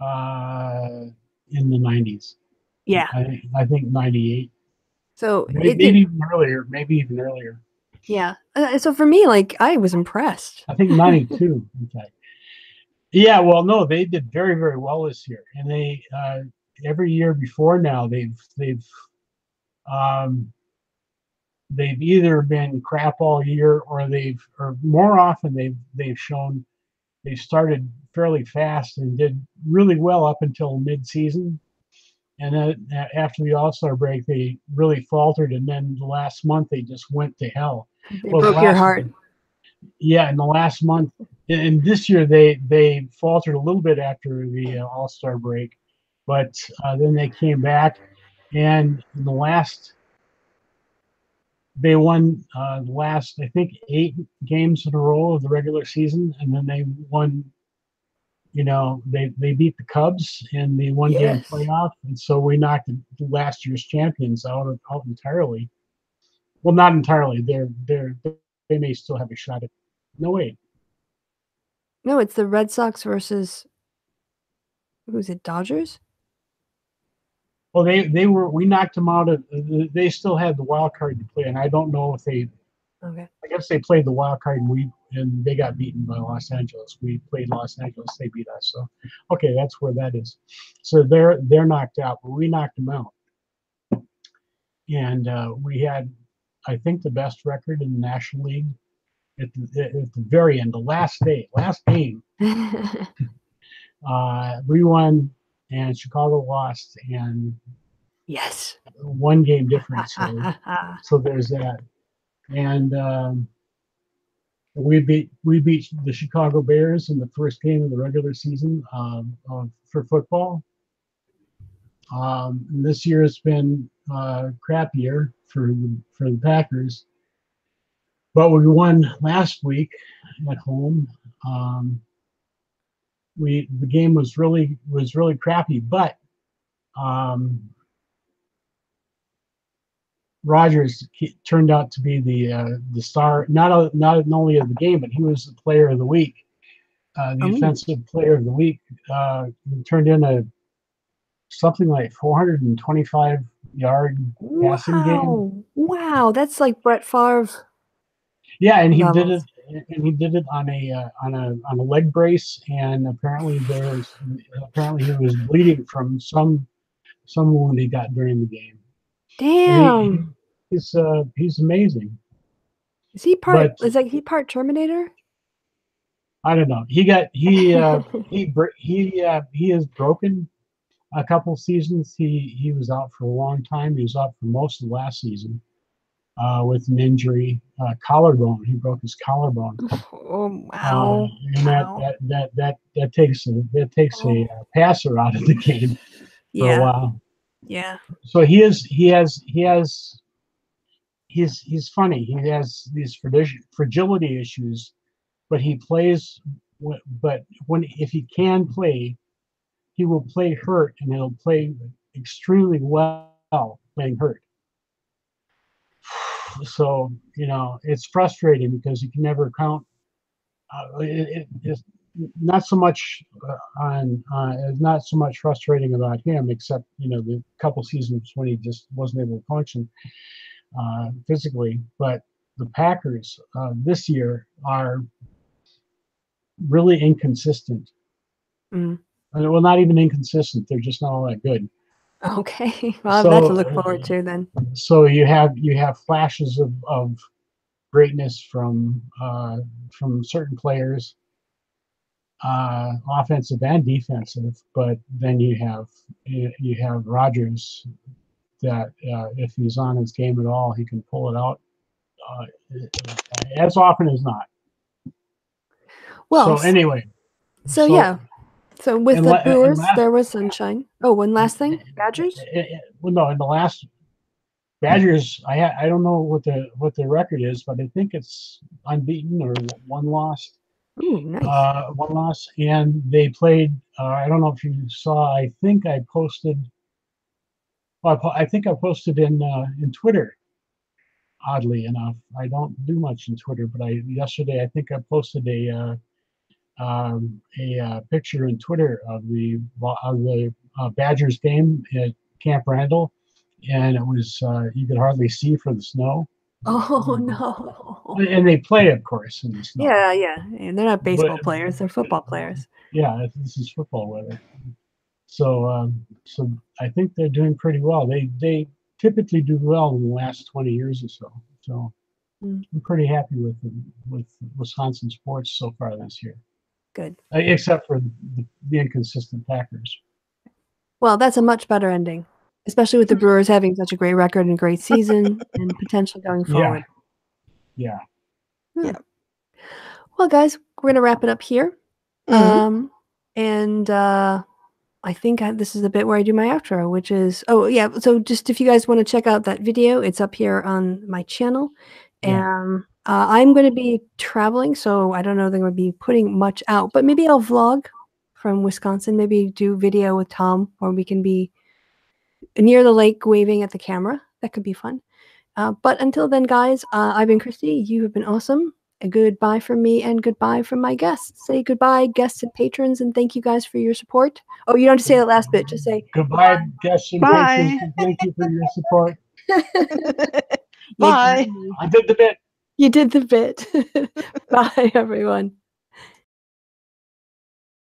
In the 90s. Yeah. I think 98. So Maybe even earlier. Maybe even earlier. Yeah. So for me, like, I was impressed. I think 92, in fact. Yeah, well, no, they did very, very well this year, and they every year before now um, they've either been crap all year, or more often they've shown they started fairly fast and did really well up until mid-season, and then after the All-Star break they really faltered, and then the last month they just went to hell. They broke your heart. Yeah, in the last month, and this year they faltered a little bit after the All-Star break, but then they came back, and in the last they won the last, I think, 8 games in a row of the regular season, and then they won. They beat the Cubs in the one-game playoff, and so we knocked the last year's champions out entirely. Well, not entirely. They may still have a shot at. No, wait. No, it's the Red Sox versus who's it? Dodgers? Well, we knocked them out of. They still had the wild card to play, and I don't know if they. Okay. I guess they played the wild card, and they got beaten by Los Angeles. We played Los Angeles, they beat us. So, okay, that's where that is. So they're knocked out, but we knocked them out, and we had, I think, the best record in the National League at the very end, the last game. We won, and Chicago lost, and yes, 1 game difference. So there's that, and we beat the Chicago Bears in the first game of the regular season for football. This year has been a crap year for the Packers, but we won last week at home. The game was really crappy, but Rodgers turned out to be the star, not only of the game, but he was the player of the week, the offensive player of the week. He turned in something like 425-yard passing game. Wow, that's like Brett Favre. Yeah, and he did it. And he did it on a leg brace, and apparently he was bleeding from some wound he got during the game. Damn. He's amazing. Is he part Terminator? I don't know. He is broken a couple seasons. He was out for a long time. He was out for most of last season with an injury, collarbone. He broke his collarbone. Oh wow! And that takes a passer out of the game for a while. Yeah. So he's funny. He has these fragility issues, but he plays. But if he can play, he will play hurt, and he'll play extremely well playing hurt. So it's frustrating because you can never count. It's not so much it's not so much frustrating about him, except the couple seasons when he just wasn't able to function physically. But the Packers this year are really inconsistent. Well, not even inconsistent. They're just not all that good. Okay, well, I have that to look forward to then. So you have flashes of greatness from certain players, offensive and defensive, but then you have Rodgers that if he's on his game at all, he can pull it out as often as not. Well, so anyway, so yeah. So with the Brewers, there was sunshine. Oh, one last thing, Badgers. Well, no, in the last Badgers, I don't know what the record is, but I think it's unbeaten or one loss. Ooh, nice. One loss, and they played. I don't know if you saw. I think I posted. Well, I think I posted in Twitter. Oddly enough, I don't do much in Twitter, but yesterday I think I posted a picture in Twitter of the Badgers game at Camp Randall, and it was you could hardly see for the snow. Oh no! And they play, of course, in the snow. Yeah, yeah, and they're not baseball players; they're football players. Yeah, this is football weather. So, so I think they're doing pretty well. They typically do well in the last 20 years or so. So I'm pretty happy with Wisconsin sports so far this year. Good. Except for the inconsistent Packers. Well, that's a much better ending, especially with the Brewers having such a great record and a great season and potential going forward. Yeah. Well, guys, we're gonna wrap it up here. And I think this is the bit where I do my outro, which is, so just if you guys want to check out that video, it's up here on my channel. And I'm going to be traveling, so I don't know if I'm going to be putting much out, but maybe I'll vlog from Wisconsin, maybe do video with Tom, or we can be near the lake waving at the camera. That could be fun. But until then, guys, I've been Kristi. You have been awesome. A goodbye from me and goodbye from my guests. Say goodbye, guests and patrons, and thank you guys for your support. Oh, you don't have to say that last bit. Just say goodbye, guests and patrons, and thank you for your support. Bye. I did the bit. You did the bit. Bye, everyone.